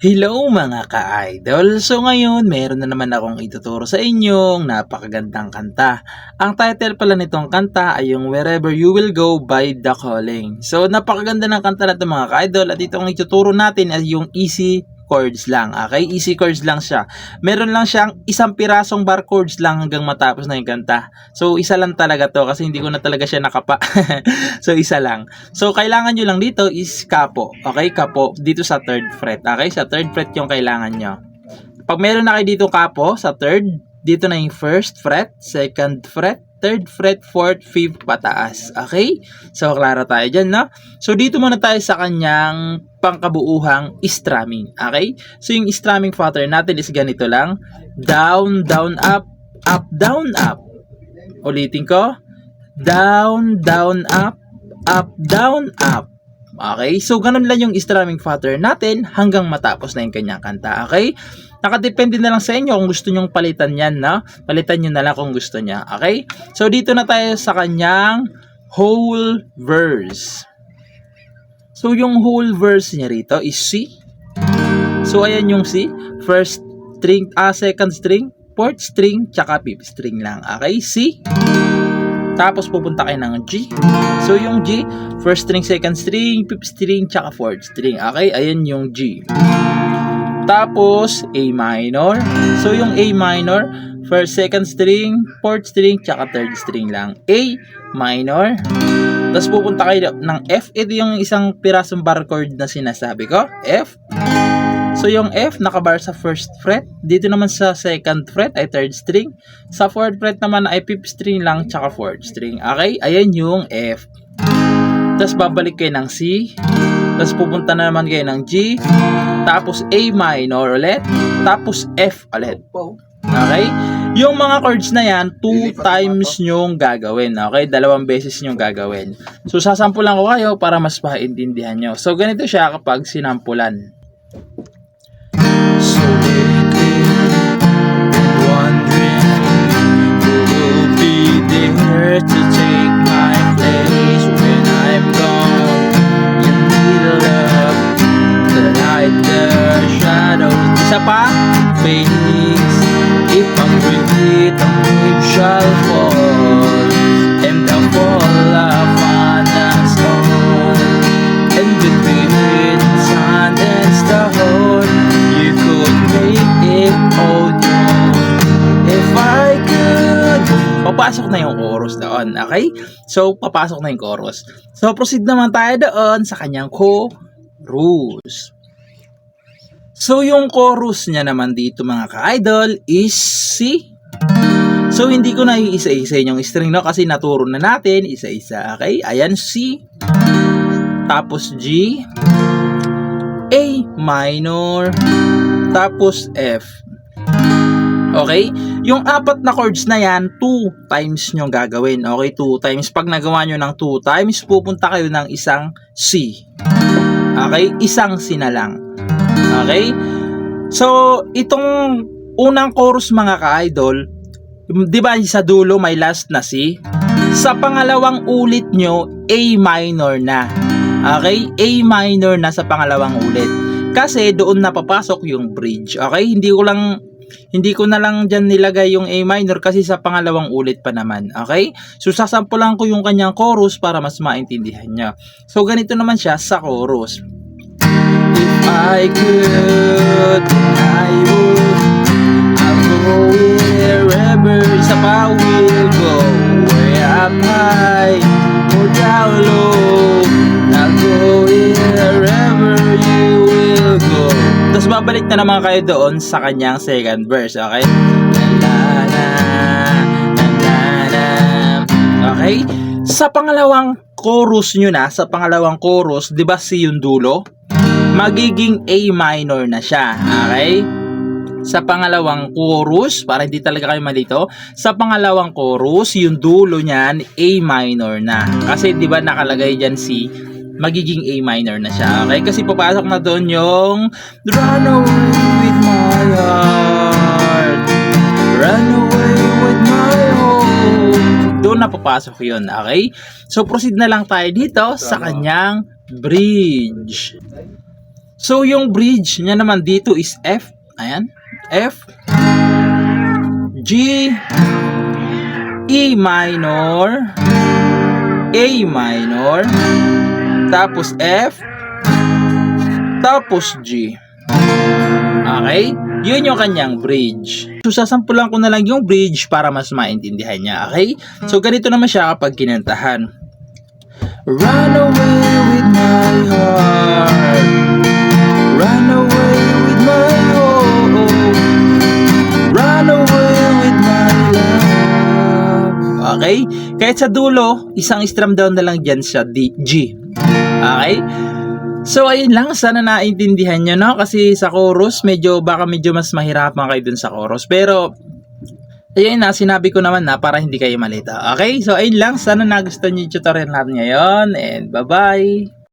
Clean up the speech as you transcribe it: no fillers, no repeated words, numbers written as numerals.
Hello mga ka-idol! So ngayon, meron na naman akong ituturo sa inyong napakagandang kanta. Ang title pala nitong kanta ay yung Wherever You Will Go by The Calling. So napakaganda ng kanta na ito mga ka-idol at itong ituturo natin ay yung easy chords lang. Okay? Easy chords lang siya. Meron lang siyang isang pirasong bar chords lang hanggang matapos na yung kanta. So isa lang talaga to kasi hindi ko na talaga siya nakapa. So isa lang. So, kailangan nyo lang dito is kapo. Okay? Kapo dito sa 3rd fret. Okay? Sa 3rd fret yung kailangan nyo. Pag meron na kayo dito kapo sa 3rd, dito na yung 1st fret, 2nd fret, 3rd fret, 4th, 5th, pataas. Okay? So, klaro tayo dyan, no? So, dito muna tayo sa kanyang pangkabuuhang strumming. Okay? So, yung strumming pattern natin is ganito lang. Down, down, up, down, up. Ulitin ko. Down, down, up, down, up. Okay? So, ganun lang yung strumming pattern natin hanggang matapos na yung kanyang kanta. Okay? Nakadepende na lang sa inyo kung gusto nyong palitan yan, no? Palitan nyo na lang kung gusto nya. Okay? So, dito na tayo sa kanyang whole verse. So, yung whole verse niya rito is C. So, ayan yung C. First string, second string, 4th string, tsaka 5th string lang. Okay? C. Tapos pupunta kayo ng G. So yung G, first string, second string, 5th string, tsaka 4th string. Okay, ayan yung G. Tapos A minor. So yung A minor, first, second string, 4th string, tsaka 3rd string lang. A minor. Tapos pupunta kayo ng F. Ito yung isang pirasong bar chord na sinasabi ko. F. So yung F nakabar sa 1st fret, dito naman sa 2nd fret ay 3rd string, sa 4th fret naman ay 5th string lang tsaka 4th string. Okay? Ayan yung F. Tapos babalik kayo ng C, tapos pupunta na naman kayo ng G, tapos A minor ulit, tapos F ulit. Okay? Yung mga chords na yan, 2 times nyong gagawin. Okay? 2 beses nyong gagawin. So sasampulan ko kayo para mas maintindihan nyo. So ganito siya kapag sinampulan. So lately, wondering who will be there to take my place when I'm gone. You need love, the light, the shadow. Isa pa, face. If I'm with the wave shall fall, and the fall upon us all. And between sun and stone, you could make it all yours if I could. Papasok na yung chorus doon, okay? So, papasok na yung chorus. So, proceed naman tayo doon sa kanyang chorus. So, yung chorus niya naman dito mga ka-idol is C. So, hindi ko na iisa-isa yung string, no? Kasi naturo na natin isa-isa, okay? Ayan, C. Tapos G. A minor. Tapos F. Okay? Yung 4 na chords na yan, 2 times nyo gagawin. Okay? 2 times. Pag nagawa nyo ng 2 times, pupunta kayo ng isang C. Okay? Isang C na lang. Okay? So, itong unang chorus mga ka-idol, di ba sa dulo may last na C? Sa pangalawang ulit nyo, A minor na. Okay? A minor na sa pangalawang ulit. Kasi doon na papasok yung bridge. Okay? Hindi ko na lang dyan nilagay yung A minor kasi sa pangalawang ulit pa naman. Okay? So, sasampulan ko yung kanyang chorus para mas maintindihan nyo. So, ganito naman siya sa chorus. If I could, I would, I'll go wherever, isa pa, will go, way up high, or down low, I'll go wherever you will go. Tapos babalik na naman kayo doon sa kanyang second verse, okay? Okay? Sa pangalawang chorus nyo na, sa pangalawang chorus, di ba C yung dulo? Magiging A minor na siya, okay? Sa pangalawang chorus, para hindi talaga kayo malito, sa pangalawang chorus, yung dulo niyan, A minor na. Kasi di ba nakalagay dyan C, magiging A minor na siya, okay? Kasi papasok na doon yung Run away with my heart, run away with my home. Doon na papasok yun, okay? So, proceed na lang tayo dito sa kanyang bridge. So, yung bridge niya naman dito is F. Ayan. F, G, E minor, A minor, tapos F, tapos G. Okay? Yun yung kanyang bridge. So, sasampulan ko na lang yung bridge para mas maintindihan niya. Okay? So, ganito naman siya kapag kinantahan. Run away with my heart, run away with my hope, run away with my love. Okay? Kahit sa dulo, isang strum down na lang dyan sa G. Okay? So, ayun lang. Sana naintindihan nyo, no? Kasi sa chorus, baka medyo mas mahirapan kayo dun sa chorus. Pero, ayun na, sinabi ko naman na para hindi kayo malito. Okay? So, ayun lang. Sana nagustuhan nyo yung tutorial natin ngayon. And, bye-bye!